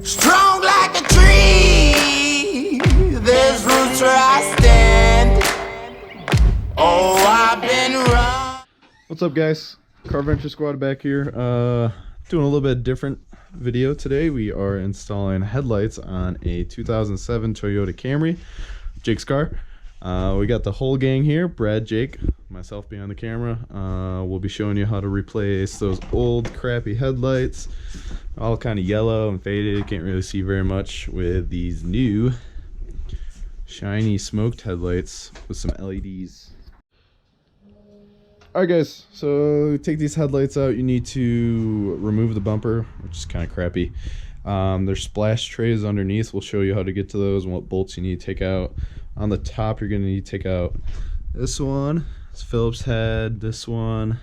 Strong like a tree, there's roots where I stand. Oh, I've been wrong. What's up, guys? Car Venture Squad back here. Doing a little bit different video today. We are installing headlights on a 2007 Toyota Camry, Jake's car. We got the whole gang here, Brad, Jake, myself behind the camera. We'll be showing you how to replace those old crappy headlights, all kind of yellow and faded, can't really see very much, with these new shiny smoked headlights with some LEDs. Alright guys, so take these headlights out. You need to remove the bumper, which is kind of crappy. There's splash trays underneath. We'll show you how to get to those and what bolts you need to take out. On the top, you're going to need to take out this one, it's Phillips head, this one,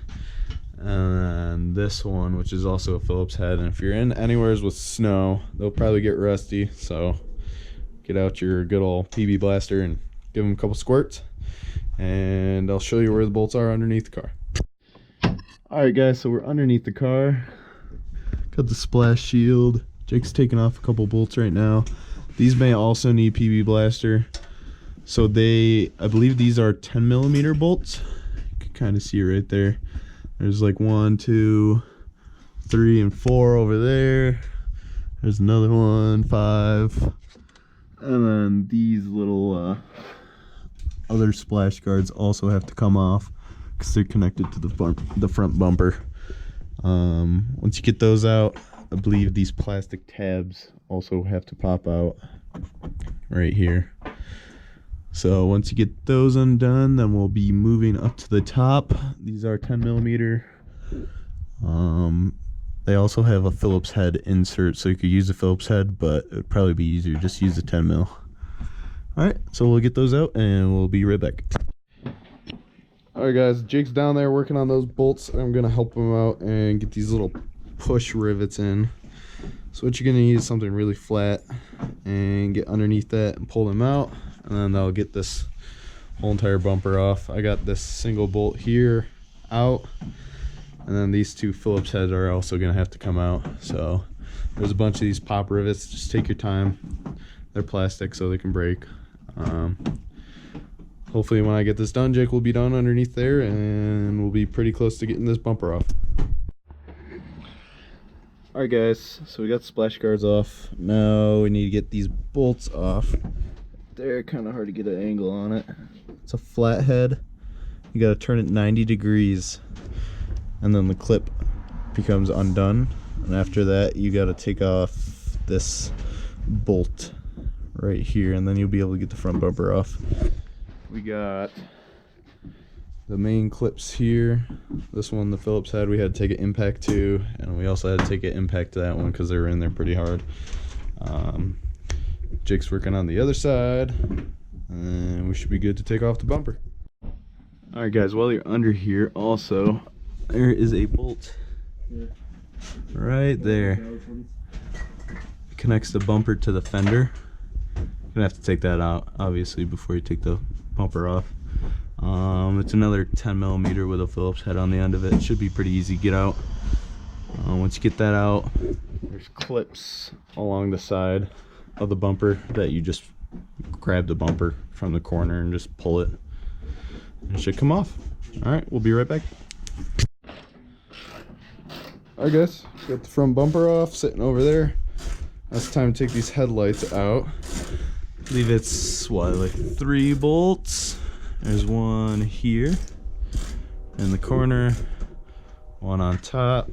and this one, which is also a Phillips head. And if you're in anywheres with snow, they'll probably get rusty, so get out your good old PB blaster and give them a couple squirts, and I'll show you where the bolts are underneath the car. Alright guys, so we're underneath the car. Got the splash shield. Jake's taking off a couple bolts right now. These may also need PB blaster. So I believe these are 10mm bolts. You can kind of see right there. There's like 1, 2, 3, and 4 over there. There's another one, 5. And then these little other splash guards also have to come off because they're connected to the front bumper. Once you get those out, I believe these plastic tabs also have to pop out right here. So once you get those undone, then we'll be moving up to the top. These are 10mm. They also have a Phillips head insert, so you could use a Phillips head, but it would probably be easier just use the 10mm. Alright, so we'll get those out and we'll be right back. Alright guys, Jake's down there working on those bolts. I'm going to help him out and get these little push rivets in. So what you're going to need is something really flat and get underneath that and pull them out. And then that'll get this whole entire bumper off. I got this single bolt here out, and then these two Phillips heads are also gonna have to come out. So there's a bunch of these pop rivets. Just take your time. They're plastic, so they can break. Hopefully when I get this done, Jake will be done underneath there, and we'll be pretty close to getting this bumper off. Alright guys, so we got the splash guards off. Now we need to get these bolts off. They're kind of hard to get an angle on it. It's a flat head. You got to turn it 90 degrees, and then the clip becomes undone. And after that, you got to take off this bolt right here, and then you'll be able to get the front bumper off. We got the main clips here. This one, the Phillips head, we had to take an impact to, and we also had to take an impact to that one because they were in there pretty hard. Jake's working on the other side, and we should be good to take off the bumper. Alright guys, while you're under here, also there is a bolt right there. It connects the bumper to the fender. You're gonna have to take that out obviously before you take the bumper off. It's another 10mm with a Phillips head on the end of it. It should be pretty easy to get out. Once you get that out, there's clips along the side of the bumper that you just grab the bumper from the corner and just pull it, and it should come off. Alright, we'll be right back. Alright guys, got the front bumper off, sitting over there. Now it's time to take these headlights out. I believe it's what, like 3 bolts. There's one here in the corner, one on top,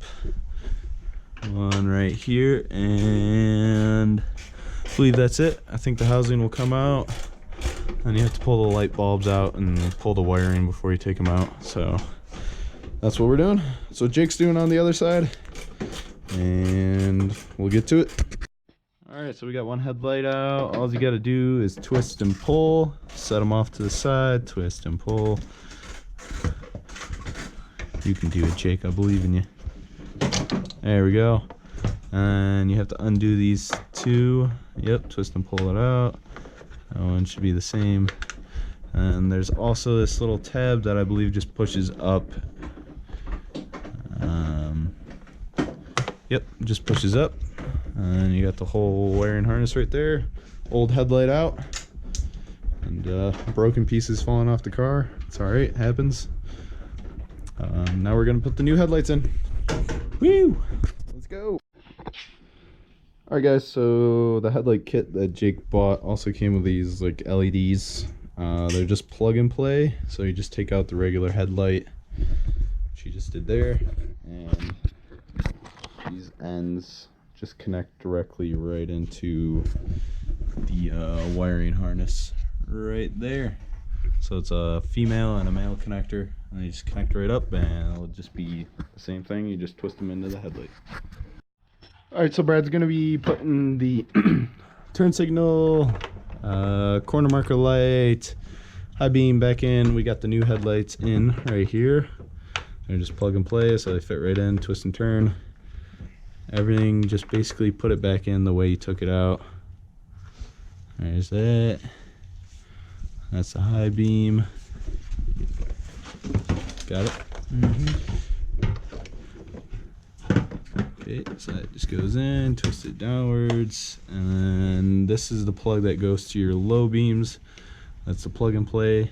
one right here, and I believe that's it. I think the housing will come out, and you have to pull the light bulbs out and pull the wiring before you take them out. So that's what we're doing. So Jake's doing on the other side, and we'll get to it. Alright, so we got one headlight out. All you got to do is twist and pull, set them off to the side, twist and pull. You can do it, Jake, I believe in you. There we go. And you have to undo these 2. Yep, twist and pull it out. That one should be the same. And there's also this little tab that I believe just pushes up. Yep, just pushes up. And you got the whole wiring harness right there. Old headlight out. And broken pieces falling off the car. It's alright, happens. Now we're gonna put the new headlights in. Woo! Let's go! Alright guys, so the headlight kit that Jake bought also came with these like LEDs. They're just plug and play, so you just take out the regular headlight, which you just did there, and these ends just connect directly right into the wiring harness right there. So it's a female and a male connector, and you just connect right up, and it'll just be the same thing. You just twist them into the headlight. Alright, so Brad's gonna be putting the turn signal, corner marker light, high beam back in. We got the new headlights in right here. They're just plug and play, so they fit right in, twist and turn. Everything, just basically put it back in the way you took it out. There's that. That's the high beam. Got it? Okay, so that just goes in, twist it downwards, and then this is the plug that goes to your low beams. That's the plug and play.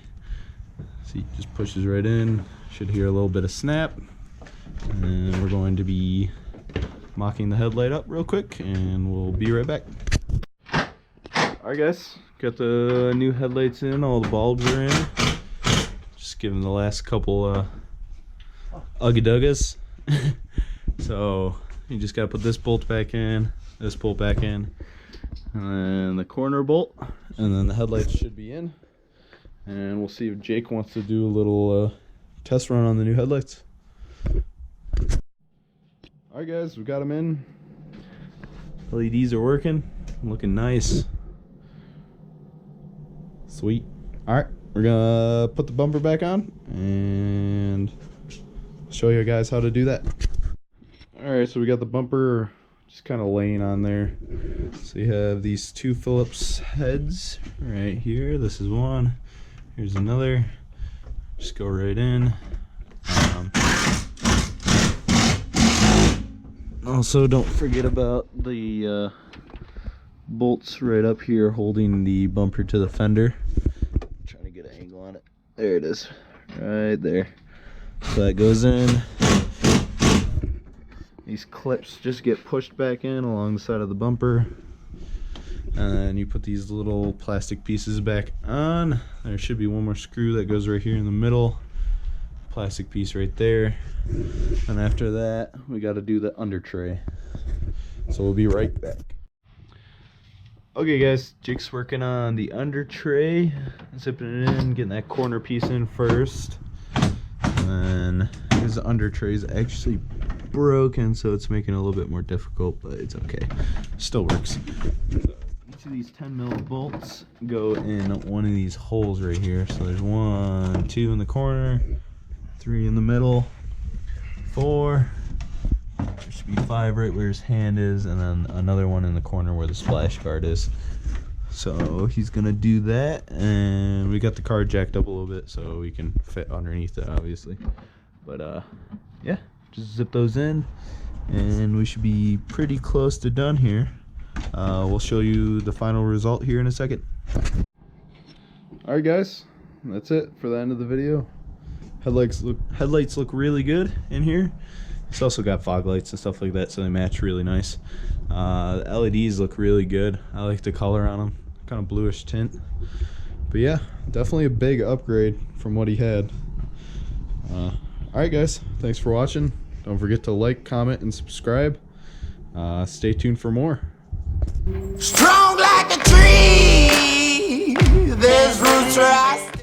See, it just pushes right in. Should hear a little bit of snap. And we're going to be mocking the headlight up real quick, and we'll be right back. Alright guys, got the new headlights in, all the bulbs are in. Just giving the last couple ugga-duggas. So you just gotta put this bolt back in, this bolt back in, and then the corner bolt, and then the headlights should be in. And we'll see if Jake wants to do a little test run on the new headlights. Alright guys, we got them in. LEDs are working, looking nice. Sweet. Alright, we're gonna put the bumper back on and show you guys how to do that. Alright, so we got the bumper just kind of laying on there. So you have these two Phillips heads right here. This is one. Here's another. Just go right in. Also, don't forget about the bolts right up here holding the bumper to the fender. I'm trying to get an angle on it. There it is. Right there. So that goes in. These clips just get pushed back in along the side of the bumper. And then you put these little plastic pieces back on. There should be one more screw that goes right here in the middle. Plastic piece right there. And after that, we got to do the under tray. So we'll be right back. Okay guys, Jake's working on the under tray, zipping it in, getting that corner piece in first. And then his under tray is actually broken, so it's making it a little bit more difficult, but it's okay. Still works. So each of these 10mm bolts go in one of these holes right here. So there's 1, 2 in the corner, 3 in the middle, 4. There should be 5 right where his hand is, and then another one in the corner where the splash guard is. So he's gonna do that, and we got the car jacked up a little bit so we can fit underneath it, obviously. But yeah, just zip those in, and we should be pretty close to done here. We'll show you the final result here in a second. Alright guys, that's it for the end of the video. Headlights look really good in here. It's also got fog lights and stuff like that, so they match really nice. The LEDs look really good. I like the color on them, kind of bluish tint. But yeah, definitely a big upgrade from what he had. Alright guys, thanks for watching. Don't forget to like, comment, and subscribe. Stay tuned for more. Strong like a tree, there's roots where I